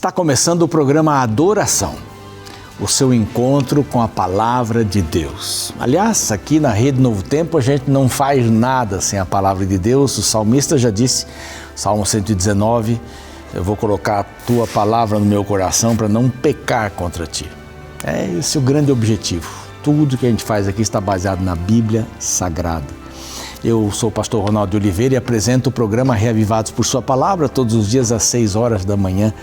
Está começando o programa Adoração, o seu encontro com a Palavra de Deus. Aliás, aqui na Rede Novo Tempo a gente não faz nada sem a Palavra de Deus. O salmista já disse, Salmo 119, eu vou colocar a tua palavra no meu coração para não pecar contra ti. É esse o grande objetivo. Tudo que a gente faz aqui está baseado na Bíblia Sagrada. Eu sou o pastor Ronaldo de Oliveira e apresento o programa Reavivados por Sua Palavra todos os dias às 6 horas da manhã,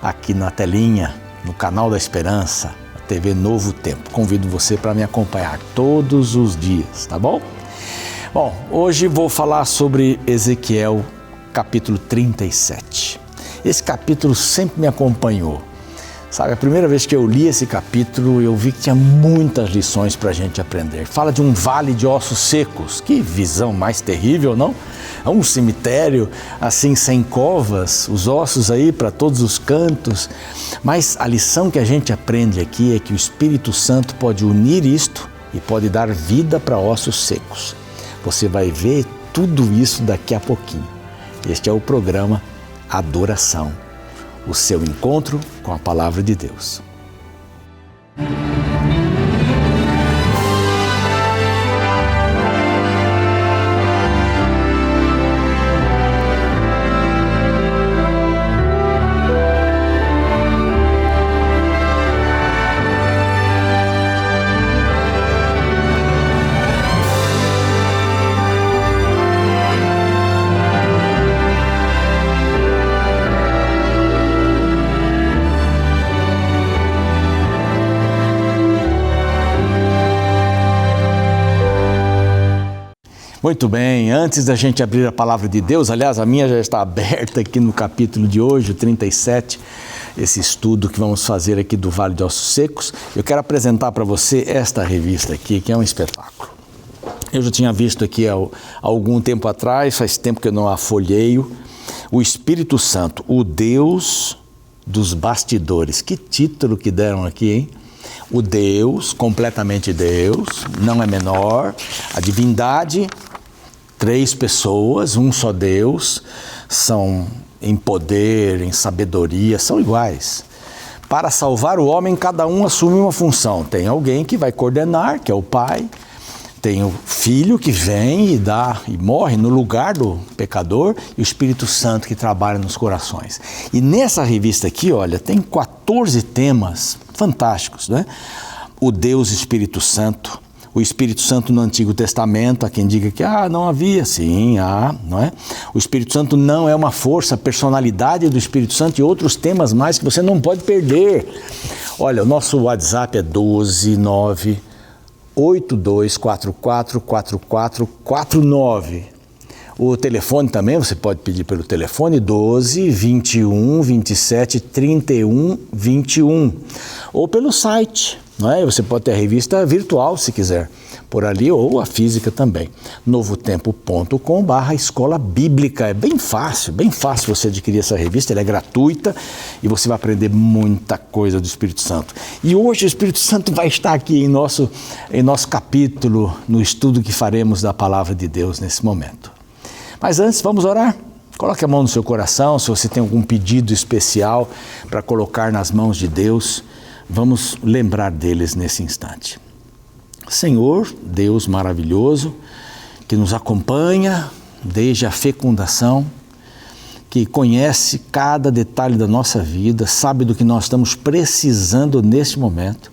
aqui na telinha, no canal da Esperança, a TV Novo Tempo. Convido você para me acompanhar todos os dias, tá bom? Bom, hoje vou falar sobre Ezequiel, capítulo 37. Esse capítulo sempre me acompanhou. Sabe, a primeira vez que eu li esse capítulo, eu vi que tinha muitas lições para a gente aprender. Fala de um vale de ossos secos. Que visão mais terrível, não? É um cemitério, assim, sem covas, os ossos aí para todos os cantos. Mas a lição que a gente aprende aqui é que o Espírito Santo pode unir isto e pode dar vida para ossos secos. Você vai ver tudo isso daqui a pouquinho. Este é o programa Adoração, o seu encontro com a Palavra de Deus. Muito bem, antes da gente abrir a Palavra de Deus, aliás, a minha já está aberta aqui no capítulo de hoje, o 37, esse estudo que vamos fazer aqui do Vale de Ossos Secos. Eu quero apresentar para você esta revista aqui, que é um espetáculo. Eu já tinha visto aqui há algum tempo atrás, faz tempo que eu não a folheio, o Espírito Santo, o Deus dos bastidores. Que título que deram aqui, hein? O Deus, completamente Deus, não é menor, a divindade, 3 pessoas, um só Deus, são em poder, em sabedoria, são iguais. Para salvar o homem, cada um assume uma função. Tem alguém que vai coordenar, que é o Pai, tem o Filho que vem e dá e morre no lugar do pecador, e o Espírito Santo que trabalha nos corações. E nessa revista aqui, olha, tem 14 temas fantásticos, né? O Deus Espírito Santo, o Espírito Santo no Antigo Testamento, há quem diga que não havia, sim, não é? O Espírito Santo não é uma força, a personalidade do Espírito Santo e outros temas mais que você não pode perder. Olha, o nosso WhatsApp é 12982444449. O telefone também, você pode pedir pelo telefone 12 21 27 31 21 ou pelo site, não é? Você pode ter a revista virtual se quiser, por ali, ou a física também, novotempo.com/escola bíblica. É bem fácil você adquirir essa revista, ela é gratuita e você vai aprender muita coisa do Espírito Santo. E hoje o Espírito Santo vai estar aqui em nosso capítulo, no estudo que faremos da Palavra de Deus nesse momento. Mas antes, vamos orar? Coloque a mão no seu coração, se você tem algum pedido especial para colocar nas mãos de Deus, vamos lembrar deles nesse instante. Senhor, Deus maravilhoso, que nos acompanha desde a fecundação, que conhece cada detalhe da nossa vida, sabe do que nós estamos precisando neste momento,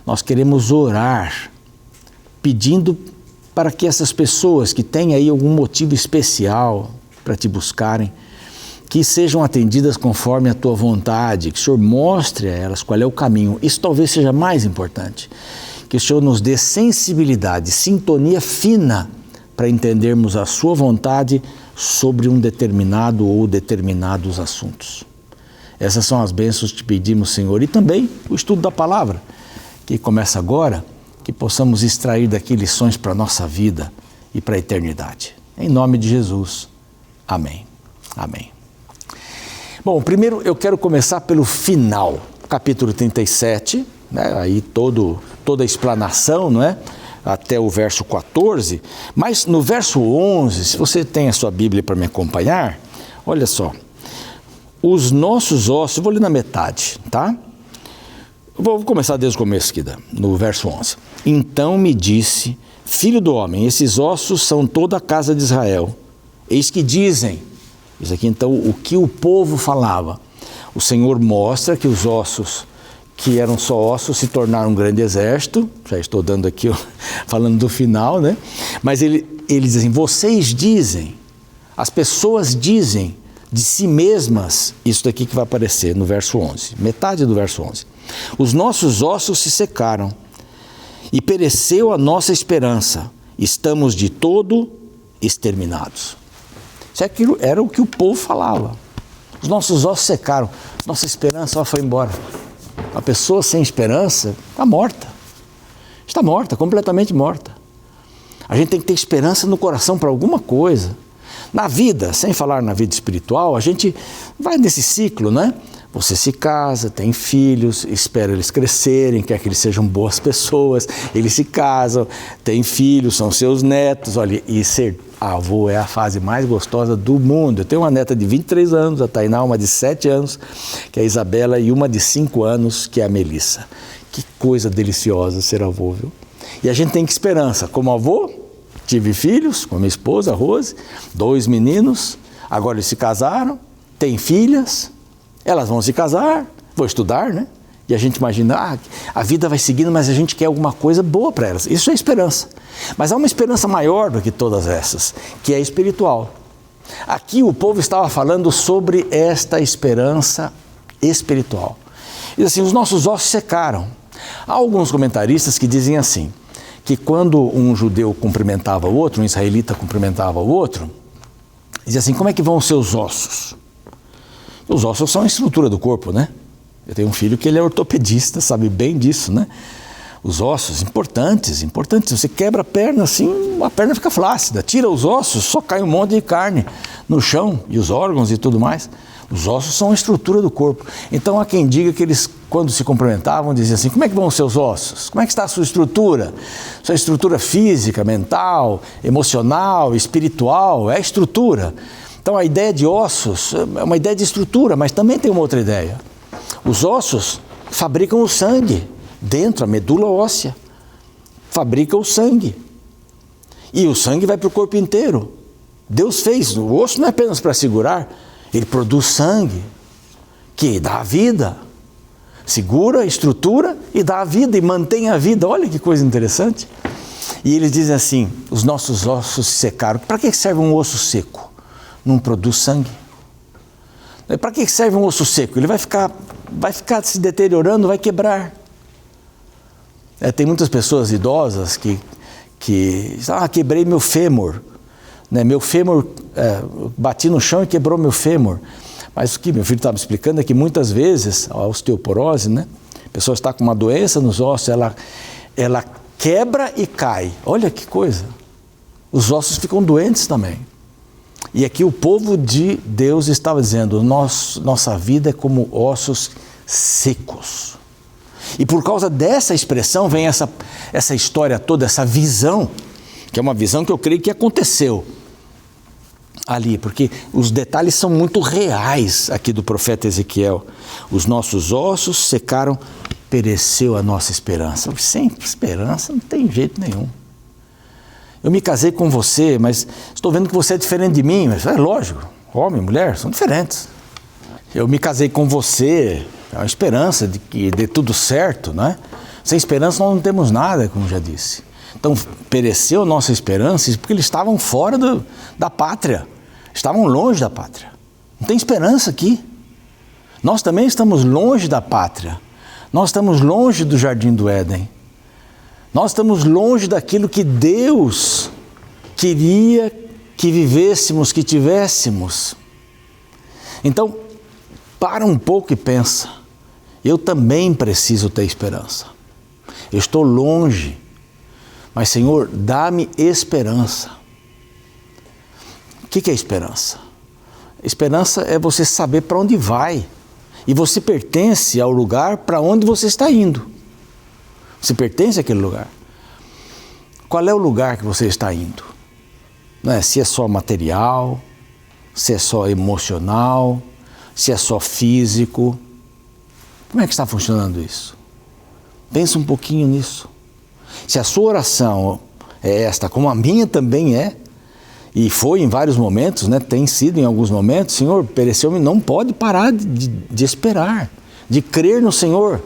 nós queremos orar, pedindo para que essas pessoas que têm aí algum motivo especial para te buscarem, que sejam atendidas conforme a tua vontade, que o Senhor mostre a elas qual é o caminho. Isso talvez seja mais importante, que o Senhor nos dê sensibilidade, sintonia fina para entendermos a sua vontade sobre um determinado ou determinados assuntos. Essas são as bênçãos que te pedimos, Senhor, e também o estudo da palavra, que começa agora, que possamos extrair daqui lições para a nossa vida e para a eternidade. Em nome de Jesus. Amém. Amém. Bom, primeiro eu quero começar pelo final, capítulo 37, né? Aí toda a explanação, não é? Até o verso 14, mas no verso 11, se você tem a sua Bíblia para me acompanhar, olha só, os nossos ossos, eu vou ler na metade, tá? Vou começar desde o começo aqui, no verso 11. Então me disse, filho do homem, esses ossos são toda a casa de Israel. Eis que dizem, isso aqui então o que o povo falava. O Senhor mostra que os ossos, que eram só ossos, se tornaram um grande exército. Já estou dando aqui, falando do final, né? Mas eles dizem, vocês dizem, as pessoas dizem de si mesmas, isso daqui que vai aparecer no verso 11, metade do verso 11. Os nossos ossos se secaram e pereceu a nossa esperança. Estamos de todo exterminados. Isso era o que o povo falava. Os nossos ossos secaram, nossa esperança foi embora. A pessoa sem esperança está morta. Está morta, completamente morta. A gente tem que ter esperança no coração para alguma coisa. Na vida, sem falar na vida espiritual, a gente vai nesse ciclo, né? Você se casa, tem filhos, espera eles crescerem, quer que eles sejam boas pessoas, eles se casam, tem filhos, são seus netos. Olha, e ser avô é a fase mais gostosa do mundo. Eu tenho uma neta de 23 anos, a Tainá, uma de 7 anos, que é a Isabela, e uma de 5 anos, que é a Melissa. Que coisa deliciosa ser avô, viu? E a gente tem que esperança. Como avô, tive filhos com a minha esposa, a Rose, 2 meninos, agora eles se casaram, têm filhas, elas vão se casar, vão estudar, né? E a gente imagina, a vida vai seguindo, mas a gente quer alguma coisa boa para elas. Isso é esperança. Mas há uma esperança maior do que todas essas, que é espiritual. Aqui o povo estava falando sobre esta esperança espiritual. E assim, os nossos ossos secaram. Há alguns comentaristas que dizem assim, que quando um judeu cumprimentava o outro, um israelita cumprimentava o outro, dizia assim, como é que vão os seus ossos? Os ossos são a estrutura do corpo, né? Eu tenho um filho que ele é ortopedista, sabe bem disso, né? Os ossos, importantes. Você quebra a perna assim, a perna fica flácida. Tira os ossos, só cai um monte de carne no chão, e os órgãos e tudo mais. Os ossos são a estrutura do corpo. Então há quem diga que eles, quando se cumprimentavam, diziam assim, como é que vão os seus ossos? Como é que está a sua estrutura? Sua estrutura física, mental, emocional, espiritual, é a estrutura. Então a ideia de ossos é uma ideia de estrutura, mas também tem uma outra ideia. Os ossos fabricam o sangue dentro, a medula óssea fabrica o sangue. E o sangue vai para o corpo inteiro. Deus fez, o osso não é apenas para segurar, ele produz sangue, que dá a vida. Segura, estrutura e dá a vida e mantém a vida. Olha que coisa interessante. E eles dizem assim, os nossos ossos se secaram. Para que serve um osso seco? Não produz sangue. Para que serve um osso seco? Ele vai ficar se deteriorando, vai quebrar. Tem muitas pessoas idosas que quebrei meu fêmur. Né? Meu fêmur, bati no chão e quebrou meu fêmur. Mas o que meu filho estava me explicando é que muitas vezes, a osteoporose, né? A pessoa está com uma doença nos ossos, ela quebra e cai. Olha que coisa. Os ossos ficam doentes também. E aqui o povo de Deus estava dizendo, nossa vida é como ossos secos. E por causa dessa expressão vem essa história toda, essa visão, que é uma visão que eu creio que aconteceu ali, porque os detalhes são muito reais aqui do profeta Ezequiel. Os nossos ossos secaram, pereceu a nossa esperança. Sem esperança não tem jeito nenhum. Eu me casei com você, mas estou vendo que você é diferente de mim. Mas é lógico, homem e mulher são diferentes. Eu me casei com você, é uma esperança de que dê tudo certo, né? Sem esperança nós não temos nada, como já disse. Então, pereceu a nossa esperança porque eles estavam fora da pátria, estavam longe da pátria. Não tem esperança aqui. Nós também estamos longe da pátria. Nós estamos longe do jardim do Éden. Nós estamos longe daquilo que Deus queria que vivêssemos, que tivéssemos. Então, para um pouco e pensa, eu também preciso ter esperança. Eu estou longe, mas Senhor, dá-me esperança. O que é esperança? Esperança é você saber para onde vai. E você pertence ao lugar para onde você está indo. Você pertence àquele lugar. Qual é o lugar que você está indo? Não é? Se é só material, se é só emocional, se é só físico. Como é que está funcionando isso? Pensa um pouquinho nisso. Se a sua oração é esta, como a minha também é, e foi em vários momentos, né? Tem sido em alguns momentos, Senhor, pereceu-me, não pode parar de esperar, de crer no Senhor.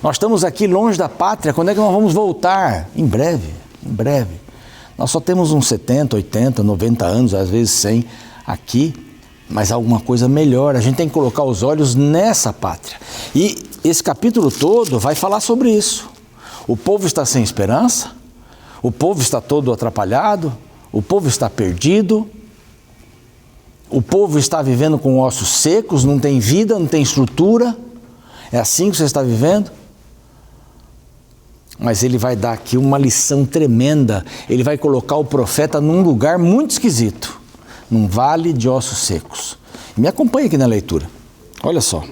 Nós estamos aqui longe da pátria, quando é que nós vamos voltar? Em breve, em breve. Nós só temos uns 70, 80, 90 anos, às vezes 100 aqui, mas alguma coisa melhor. A gente tem que colocar os olhos nessa pátria. E esse capítulo todo vai falar sobre isso. O povo está sem esperança, o povo está todo atrapalhado, o povo está perdido, o povo está vivendo com ossos secos, não tem vida, não tem estrutura. É assim que você está vivendo? Mas ele vai dar aqui uma lição tremenda. Ele vai colocar o profeta num lugar muito esquisito, num vale de ossos secos. Me acompanha aqui na leitura. Olha só.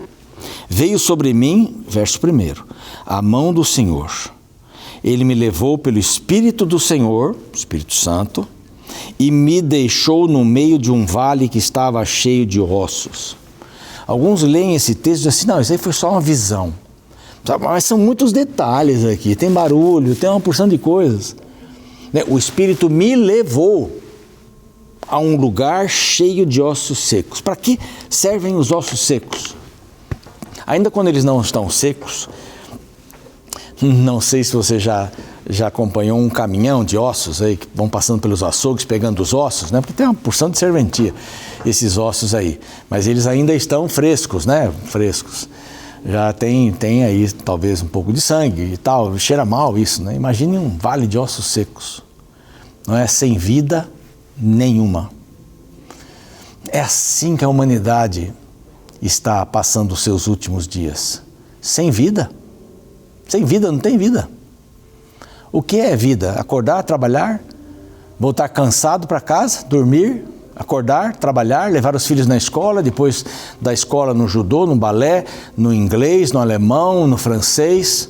Veio sobre mim, verso 1, a mão do Senhor. Ele me levou pelo Espírito do Senhor, Espírito Santo, e me deixou no meio de um vale que estava cheio de ossos. Alguns leem esse texto e dizem assim, não, isso aí foi só uma visão. Mas são muitos detalhes aqui, tem barulho, tem uma porção de coisas. O Espírito me levou a um lugar cheio de ossos secos. Para que servem os ossos secos? Ainda quando eles não estão secos, não sei se você já acompanhou um caminhão de ossos aí, que vão passando pelos açougues, pegando os ossos, né? Porque tem uma porção de serventia, esses ossos aí. Mas eles ainda estão frescos, né? Frescos. Já tem aí talvez um pouco de sangue e tal, cheira mal isso, né? Imagine um vale de ossos secos, não é? Sem vida nenhuma. É assim que a humanidade está passando os seus últimos dias, sem vida. Sem vida, não tem vida. O que é vida? Acordar, trabalhar, voltar cansado para casa, dormir, acordar, trabalhar, levar os filhos na escola, depois da escola no judô, no balé, no inglês, no alemão, no francês,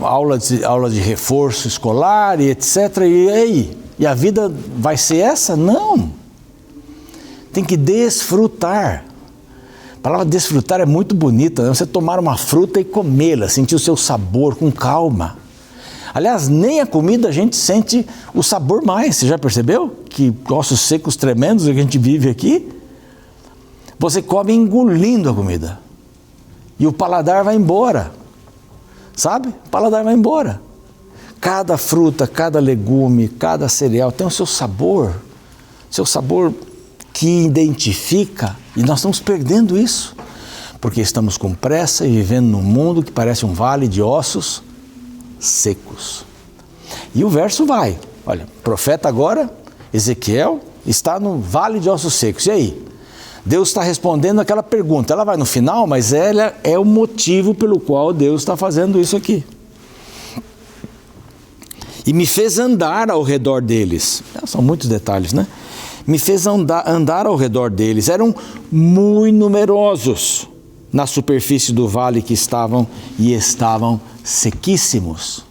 aula de reforço escolar e etc. E aí? E a vida vai ser essa? Não. Tem que desfrutar. A palavra desfrutar é muito bonita, né? Você tomar uma fruta e comê-la, sentir o seu sabor com calma. Aliás, nem a comida a gente sente o sabor mais. Você já percebeu? Que ossos secos tremendos que a gente vive aqui. Você come engolindo a comida. E o paladar vai embora. Sabe? O paladar vai embora. Cada fruta, cada legume, cada cereal tem o seu sabor. Seu sabor que identifica. E nós estamos perdendo isso. Porque estamos com pressa e vivendo num mundo que parece um vale de ossos secos. E o verso vai. Olha, o profeta agora, Ezequiel, está no vale de ossos secos. E aí? Deus está respondendo aquela pergunta. Ela vai no final, mas ela é o motivo pelo qual Deus está fazendo isso aqui. E me fez andar ao redor deles. São muitos detalhes, né? Me fez andar ao redor deles. Eram muito numerosos na superfície do vale que estavam sequíssimos.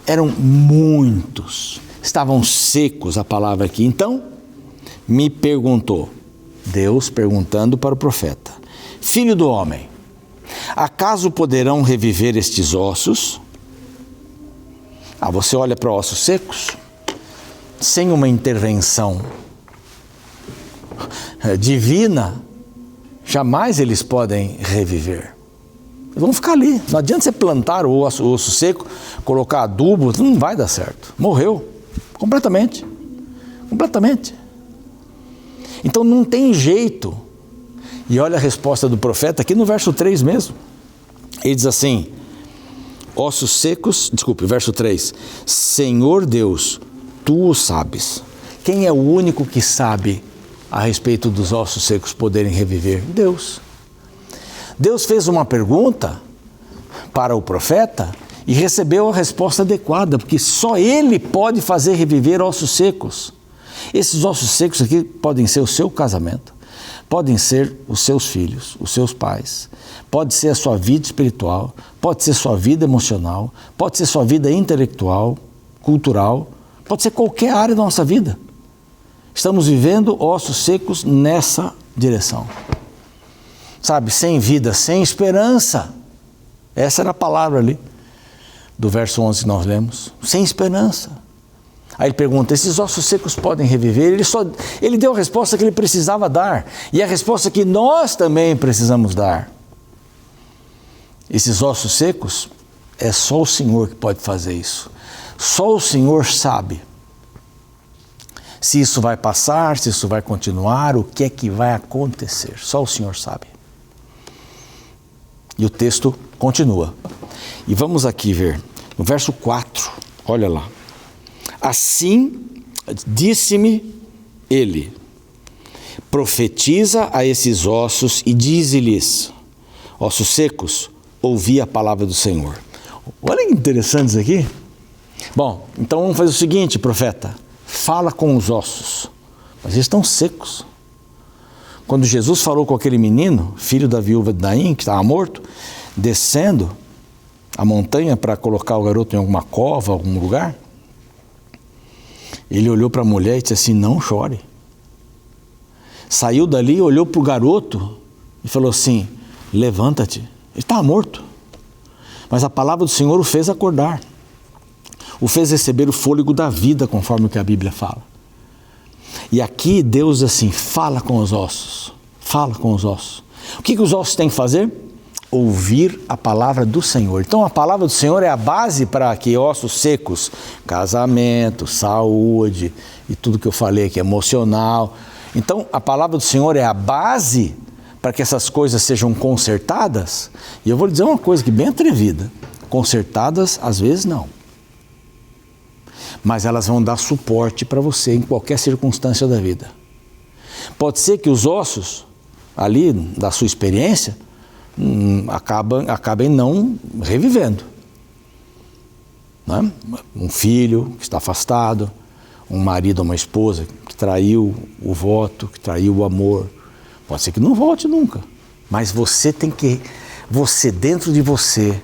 Eram muitos. Estavam secos, a palavra aqui. Então, me perguntou, Deus perguntando para o profeta, filho do homem, acaso poderão reviver estes ossos? Você olha para ossos secos, sem uma intervenção divina, jamais eles podem reviver. Eles vão ficar ali. Não adianta você plantar o osso seco, colocar adubo, não vai dar certo. Morreu. Completamente. Completamente. Então não tem jeito. E olha a resposta do profeta aqui no verso 3 mesmo. Ele diz assim, verso 3. Senhor Deus, tu o sabes. Quem é o único que sabe a respeito dos ossos secos poderem reviver? Deus. Deus fez uma pergunta para o profeta e recebeu a resposta adequada, porque só ele pode fazer reviver ossos secos. Esses ossos secos aqui podem ser o seu casamento, podem ser os seus filhos, os seus pais, pode ser a sua vida espiritual, pode ser sua vida emocional, pode ser sua vida intelectual, cultural, pode ser qualquer área da nossa vida. Estamos vivendo ossos secos nessa direção. sabe, sem vida, sem esperança. Essa era a palavra ali, do verso 11 que nós lemos, sem esperança. Aí ele pergunta, esses ossos secos podem reviver? Ele deu a resposta que ele precisava dar, e a resposta que nós também precisamos dar. Esses ossos secos, é só o Senhor que pode fazer isso. Só o Senhor sabe se isso vai passar, se isso vai continuar, o que é que vai acontecer. Só o Senhor sabe. E o texto continua. E vamos aqui ver, no verso 4, olha lá. Assim disse-me ele, profetiza a esses ossos e dize-lhes, ossos secos, ouvi a palavra do Senhor. Olha que interessante isso aqui. Bom, então vamos fazer o seguinte, profeta, fala com os ossos, mas eles estão secos. Quando Jesus falou com aquele menino, filho da viúva de Naim, que estava morto, descendo a montanha para colocar o garoto em alguma cova, algum lugar, ele olhou para a mulher e disse assim, não chore. Saiu dali, olhou para o garoto e falou assim, levanta-te. Ele estava morto. Mas a palavra do Senhor o fez acordar. O fez receber o fôlego da vida, conforme o que a Bíblia fala. E aqui Deus diz assim, fala com os ossos. Fala com os ossos. O que os ossos têm que fazer? Ouvir a palavra do Senhor. Então a palavra do Senhor é a base para que ossos secos, casamento, saúde e tudo que eu falei aqui, emocional. Então a palavra do Senhor é a base para que essas coisas sejam consertadas. E eu vou lhe dizer uma coisa que bem atrevida, consertadas às vezes não. Mas elas vão dar suporte para você em qualquer circunstância da vida. Pode ser que os ossos ali da sua experiência acabem não revivendo. Né? Um filho que está afastado, um marido ou uma esposa que traiu o voto, que traiu o amor. Pode ser que não volte nunca. Mas você dentro de você,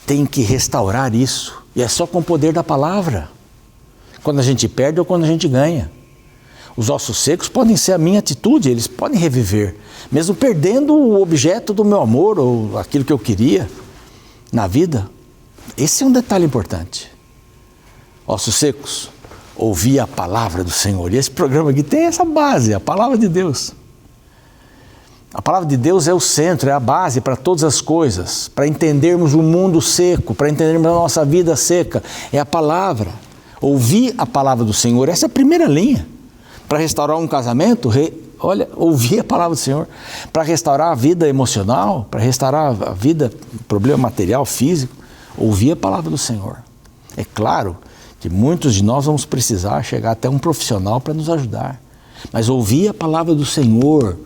tem que restaurar isso. E é só com o poder da palavra. Quando a gente perde ou quando a gente ganha. Os ossos secos podem ser a minha atitude, eles podem reviver, mesmo perdendo o objeto do meu amor ou aquilo que eu queria na vida. Esse é um detalhe importante. Ossos secos, ouvir a palavra do Senhor. E esse programa aqui tem essa base, a palavra de Deus. A palavra de Deus é o centro, é a base para todas as coisas, para entendermos o mundo seco, para entendermos a nossa vida seca. É a palavra. Ouvir a palavra do Senhor, essa é a primeira linha. Para restaurar um casamento, ouvir a palavra do Senhor. Para restaurar a vida emocional, para restaurar a vida, problema material, físico, ouvir a palavra do Senhor. É claro que muitos de nós vamos precisar chegar até um profissional para nos ajudar. Mas ouvir a palavra do Senhor,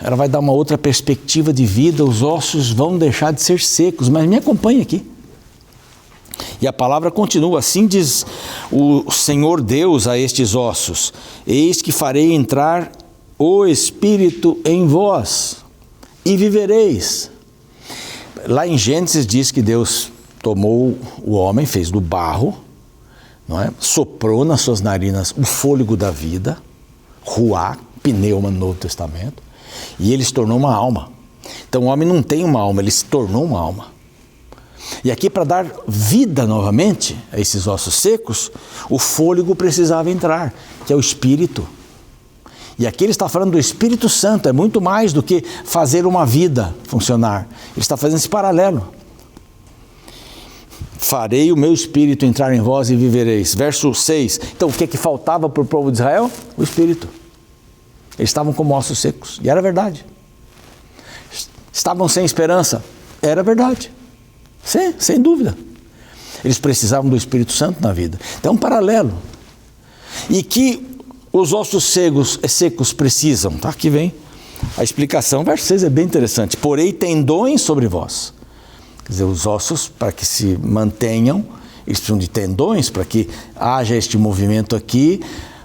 ela vai dar uma outra perspectiva de vida, os ossos vão deixar de ser secos. Mas me acompanhe aqui. E a palavra continua, assim diz o Senhor Deus a estes ossos, eis que farei entrar o Espírito em vós e vivereis. Lá em Gênesis diz que Deus tomou o homem, fez do barro, não é? Soprou nas suas narinas o fôlego da vida, ruá, pneuma no Novo Testamento, e ele se tornou uma alma. Então o homem não tem uma alma, ele se tornou uma alma. E aqui, para dar vida novamente a esses ossos secos, o fôlego precisava entrar, que é o Espírito. E aqui ele está falando do Espírito Santo, é muito mais do que fazer uma vida funcionar. Ele está fazendo esse paralelo. Farei o meu Espírito entrar em vós e vivereis. Verso 6. Então, o que é que faltava para o povo de Israel? O Espírito. Eles estavam como ossos secos, e era verdade. Estavam sem esperança, era verdade. Sim, sem dúvida. Eles precisavam do Espírito Santo na vida. Então, um paralelo. E que os ossos secos precisam. Tá? Aqui vem a explicação. Verso 6 é bem interessante. Porei tendões sobre vós. Quer dizer, os ossos, para que se mantenham, eles precisam de tendões, para que haja este movimento aqui,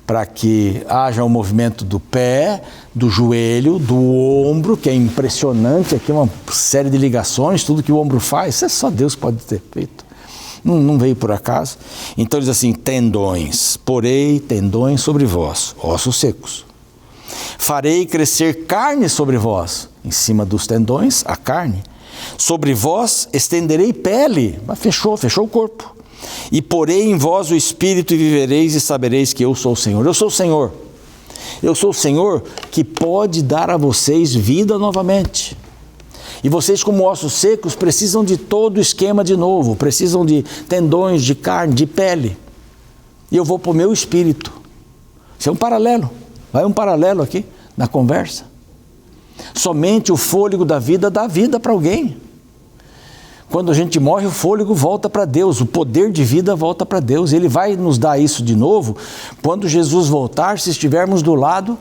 para que haja o movimento do pé, do joelho, do ombro, que é impressionante, aqui uma série de ligações, tudo que o ombro faz, isso é só Deus pode ter feito, não veio por acaso. Então diz assim, tendões, porei tendões sobre vós, ossos secos, farei crescer carne sobre vós, em cima dos tendões, a carne. Sobre vós estenderei pele, mas fechou o corpo. E porei em vós o espírito e vivereis e sabereis que eu sou o Senhor. Eu sou o Senhor. Eu sou o Senhor que pode dar a vocês vida novamente. E vocês, como ossos secos, precisam de todo o esquema de novo. Precisam de tendões, de carne, de pele. E eu vou pôr meu espírito. Isso é um paralelo. Vai um paralelo aqui na conversa. Somente o fôlego da vida dá vida para alguém. Quando a gente morre, o fôlego volta para Deus, o poder de vida volta para Deus. Ele vai nos dar isso de novo quando Jesus voltar, se estivermos do lado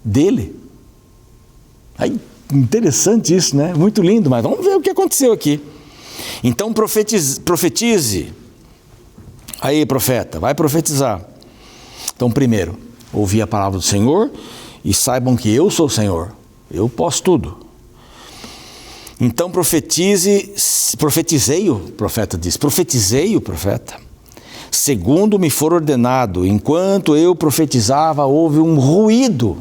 dele. Aí, interessante isso, né? Muito lindo, mas vamos ver o que aconteceu aqui. Então profetize. Aí, profeta, vai profetizar. Então, primeiro, ouvi a palavra do Senhor e saibam que eu sou o Senhor. Eu posso tudo. Então profetizei, o profeta diz, profetizei o profeta, segundo me for ordenado. Enquanto eu profetizava, houve um ruído,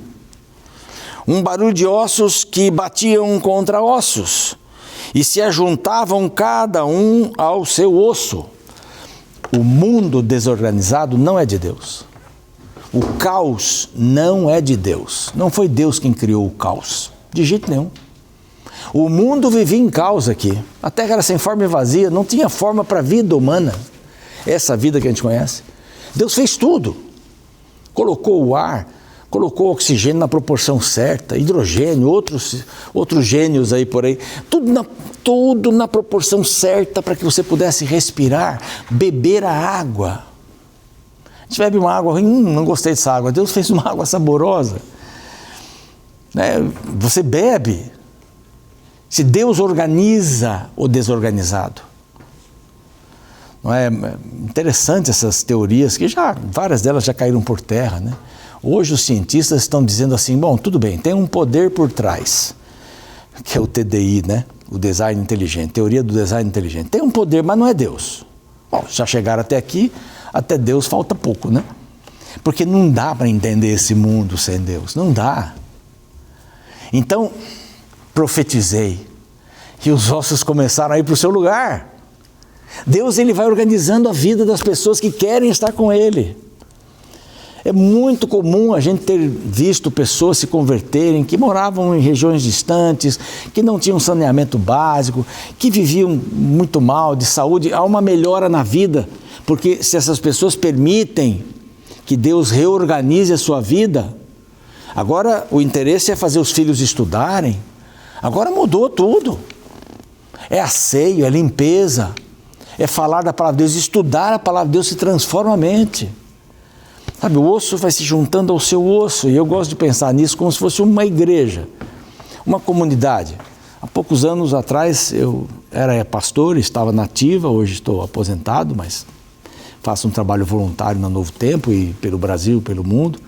um barulho de ossos que batiam contra ossos, e se ajuntavam cada um ao seu osso. O mundo desorganizado não é de Deus. O caos não é de Deus. Não foi Deus quem criou o caos, de jeito nenhum. O mundo vivia em caos aqui. A terra era sem forma e vazia, não tinha forma para a vida humana. Essa vida que a gente conhece. Deus fez tudo. Colocou o ar, colocou o oxigênio na proporção certa, hidrogênio, outros gênios aí por aí. Tudo na proporção certa para que você pudesse respirar, beber a água. A gente bebe uma água, não gostei dessa água. Deus fez uma água saborosa. Você bebe. Se Deus organiza o desorganizado. Não é interessante essas teorias, que várias delas já caíram por terra, né? Hoje os cientistas estão dizendo assim, bom, tudo bem, tem um poder por trás, que é o TDI, né? O design inteligente, teoria do design inteligente. Tem um poder, mas não é Deus. Bom, já chegaram até aqui, até Deus falta pouco, né? Porque não dá para entender esse mundo sem Deus, não dá. Então, profetizei, e os ossos começaram a ir para o seu lugar. Deus, ele vai organizando a vida das pessoas que querem estar com ele. É muito comum a gente ter visto pessoas se converterem, que moravam em regiões distantes, que não tinham saneamento básico, que viviam muito mal de saúde. Há uma melhora na vida, porque se essas pessoas permitem que Deus reorganize a sua vida, agora o interesse é fazer os filhos estudarem. Agora mudou tudo. É asseio, é limpeza, é falar da palavra de Deus, estudar a palavra de Deus, se transforma a mente. Sabe, o osso vai se juntando ao seu osso, e eu gosto de pensar nisso como se fosse uma igreja, uma comunidade. Há poucos anos atrás eu era pastor, estava na ativa, hoje estou aposentado, mas faço um trabalho voluntário na Novo Tempo e pelo Brasil, pelo mundo,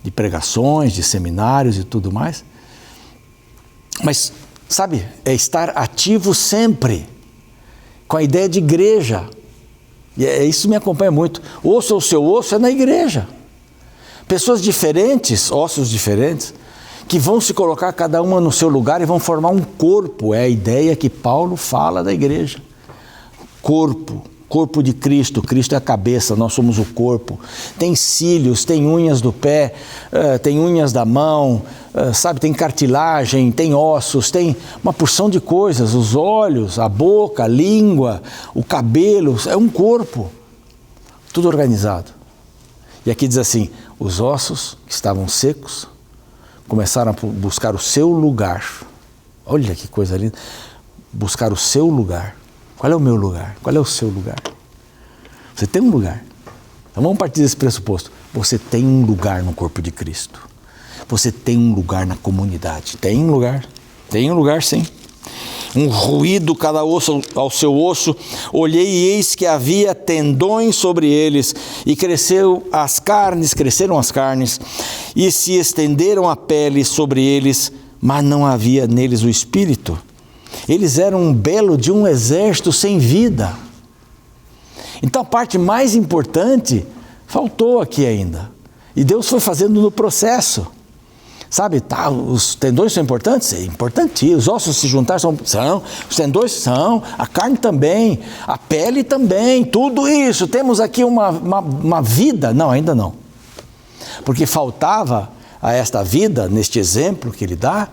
de pregações, de seminários e tudo mais. Mas, sabe, é estar ativo sempre, com a ideia de igreja. E isso me acompanha muito. Osso o seu osso é na igreja. Pessoas diferentes, ossos diferentes, que vão se colocar cada uma no seu lugar e vão formar um corpo. É a ideia que Paulo fala da igreja. Corpo de Cristo. Cristo é a cabeça, nós somos o corpo. Tem cílios, tem unhas do pé, tem unhas da mão, sabe, tem cartilagem, tem ossos, tem uma porção de coisas, os olhos, a boca, a língua, o cabelo, é um corpo, tudo organizado. E aqui diz assim, os ossos que estavam secos começaram a buscar o seu lugar. Olha que coisa linda, buscar o seu lugar. Qual é o meu lugar? Qual é o seu lugar? Você tem um lugar. Então vamos partir desse pressuposto. Você tem um lugar no corpo de Cristo. Você tem um lugar na comunidade. Tem um lugar. Tem um lugar, sim. Um ruído cada osso ao seu osso. Olhei e eis que havia tendões sobre eles. E cresceram as carnes, e se estenderam a pele sobre eles, mas não havia neles o espírito. Eles eram um belo de um exército sem vida. Então a parte mais importante faltou aqui ainda. E Deus foi fazendo no processo. Sabe, tá, os tendões são importantes? É importante. Os ossos se juntar são, os tendões são, a carne também, a pele também, tudo isso. Temos aqui uma vida. Não, ainda não. Porque faltava a esta vida, neste exemplo que ele dá,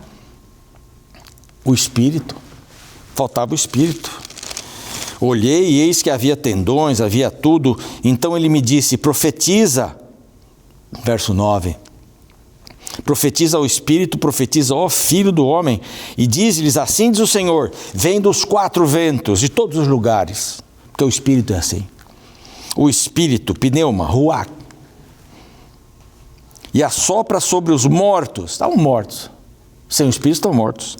o Espírito. Faltava o Espírito. Olhei e eis que havia tendões, havia tudo. Então ele me disse, profetiza. Verso 9. Profetiza ao Espírito, profetiza ao Filho do Homem, e diz-lhes, assim diz o Senhor, vem dos 4 ventos, de todos os lugares, porque o Espírito é assim. O Espírito, pneuma, ruach, e assopra sobre os mortos, estavam mortos, sem o Espírito estão mortos,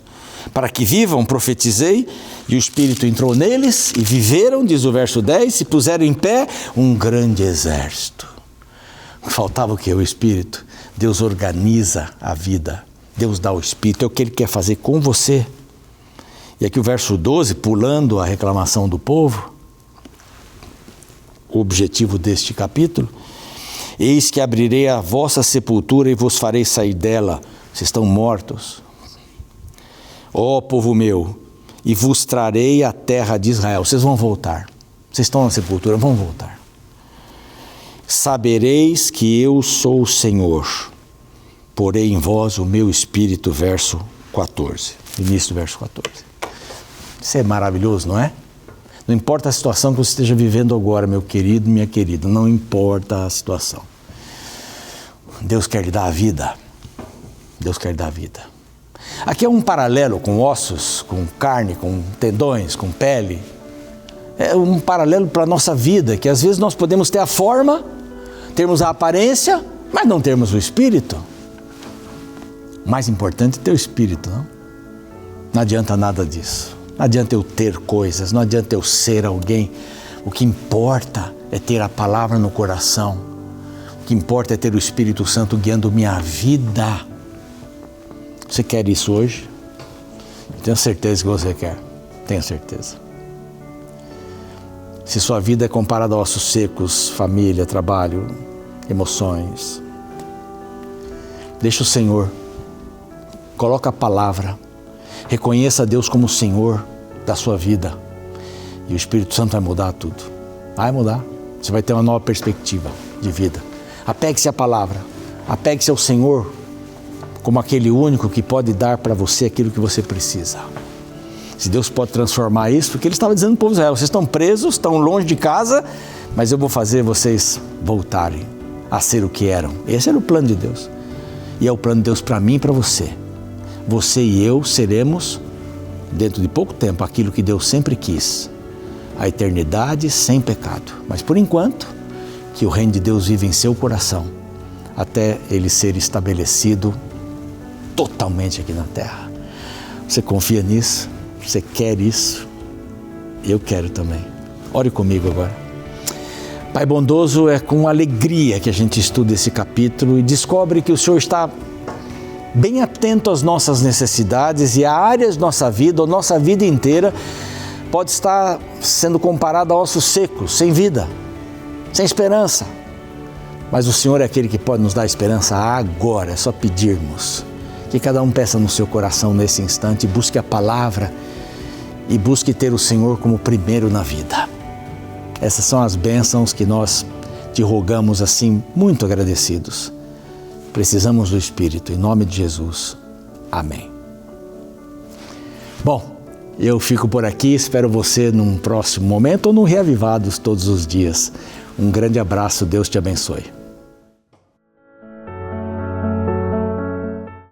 para que vivam, profetizei, e o Espírito entrou neles, e viveram, diz o verso 10, e puseram em pé um grande exército. Faltava o quê? O Espírito. Deus organiza a vida. Deus dá o Espírito. É o que Ele quer fazer com você. E aqui o verso 12, pulando a reclamação do povo, o objetivo deste capítulo, eis que abrirei a vossa sepultura e vos farei sair dela. Vocês estão mortos. Ó povo meu, e vos trarei a terra de Israel. Vocês vão voltar. Vocês estão na sepultura, vão voltar. Sabereis que eu sou o Senhor, porei em vós o meu Espírito, verso 14, início do verso 14. Isso é maravilhoso, não é? Não importa a situação que você esteja vivendo agora, meu querido, minha querida, não importa a situação. Deus quer lhe dar a vida. Deus quer lhe dar a vida. Aqui é um paralelo com ossos, com carne, com tendões, com pele. É um paralelo para a nossa vida, que às vezes nós podemos ter a forma, termos a aparência, mas não termos o Espírito. O mais importante é ter o Espírito, não? Não adianta nada disso. Não adianta eu ter coisas, não adianta eu ser alguém. O que importa é ter a palavra no coração. O que importa é ter o Espírito Santo guiando minha vida. Você quer isso hoje? Eu tenho certeza que você quer. Tenho certeza. Se sua vida é comparada a ossos secos, família, trabalho, emoções, deixa o Senhor, coloca a palavra, reconheça a Deus como o Senhor da sua vida e o Espírito Santo vai mudar tudo. Vai mudar. Você vai ter uma nova perspectiva de vida. Apegue-se à palavra, apegue-se ao Senhor como aquele único que pode dar para você aquilo que você precisa. Se Deus pode transformar isso, porque Ele estava dizendo para o povo de Israel, vocês estão presos, estão longe de casa, mas eu vou fazer vocês voltarem a ser o que eram. Esse era o plano de Deus. E é o plano de Deus para mim e para você. Você e eu seremos, dentro de pouco tempo, aquilo que Deus sempre quis. A eternidade sem pecado. Mas por enquanto, que o reino de Deus vive em seu coração, até ele ser estabelecido totalmente aqui na terra. Você confia nisso? Você quer isso? Eu quero também. Ore comigo agora. Pai bondoso, é com alegria que a gente estuda esse capítulo e descobre que o Senhor está bem atento às nossas necessidades e a áreas da nossa vida, ou nossa vida inteira, pode estar sendo comparada a ossos secos, sem vida, sem esperança. Mas o Senhor é aquele que pode nos dar esperança agora, é só pedirmos. Que cada um peça no seu coração nesse instante, busque a palavra e busque ter o Senhor como primeiro na vida. Essas são as bênçãos que nós te rogamos assim, muito agradecidos. Precisamos do Espírito, em nome de Jesus. Amém. Bom, eu fico por aqui, espero você num próximo momento ou no Reavivados todos os dias. Um grande abraço, Deus te abençoe.